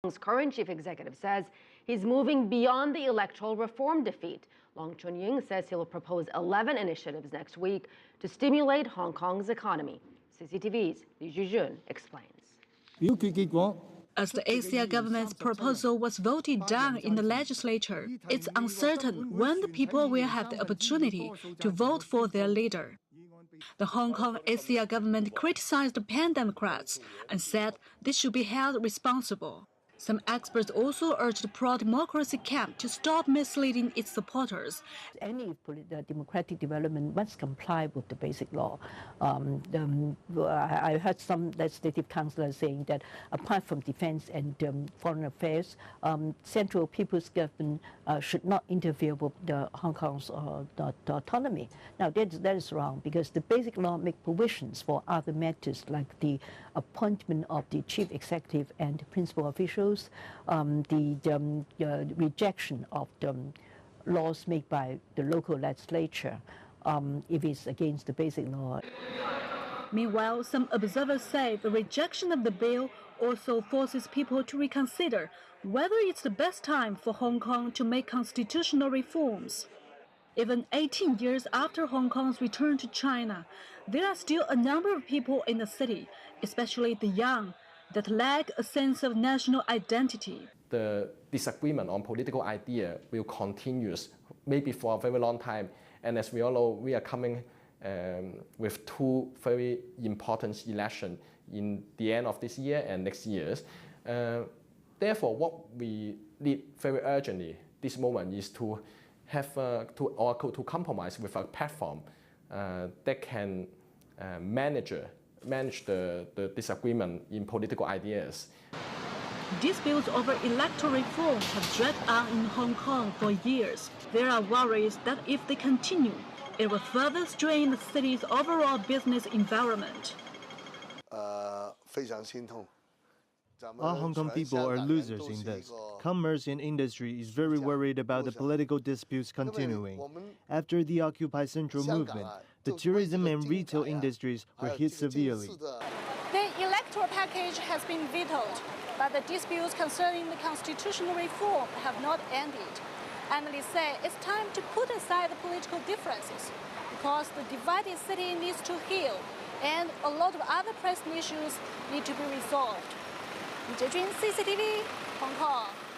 Hongkong's current chief executive says he's moving beyond the electoral reform defeat. Long Chunying says he'll propose 11 initiatives next week to stimulate Hong Kong's economy. CCTV's Jiejun explains. As the ACR government's proposal was voted down in the legislature, it's uncertain when the people will have the opportunity to vote for their leader. The Hong Kong ACR government criticized the Pan-Democrats and said they should be held responsible. Some experts also urged the pro-democracy camp to stop misleading its supporters. Any democratic development must comply with the basic law. I heard some legislative councillors saying that apart from defense and foreign affairs, Central People's Government should not interfere with the Hong Kong's the autonomy. Now, that is wrong, because the basic law makes provisions for other matters like the appointment of the chief executive and principal officials, the rejection of the laws made by the local legislature if it's against the basic law. Meanwhile, some observers say the rejection of the bill also forces people to reconsider whether it's the best time for Hong Kong to make constitutional reforms. Even 18 years after Hong Kong's return to China, there are still a number of people in the city, especially the young, that lack a sense of national identity. The disagreement on political idea will continue maybe for a very long time. And as we all know, we are coming with two very important elections in the end of this year and next year. Therefore, what we need very urgently this moment is to have to compromise with a platform that can manage the disagreement in political ideas. Disputes over electoral reform have dragged on in Hong Kong for years. There are worries that if they continue, it will further strain the city's overall business environment. All Hong Kong people are losers in this. Commerce and industry is very worried about the political disputes continuing. After the Occupy Central movement, the tourism and retail industries were hit severely. The electoral package has been vetoed, but the disputes concerning the constitutional reform have not ended. Analysts say it's time to put aside the political differences because the divided city needs to heal and a lot of other pressing issues need to be resolved. Jiejun, CCTV, Hong Kong.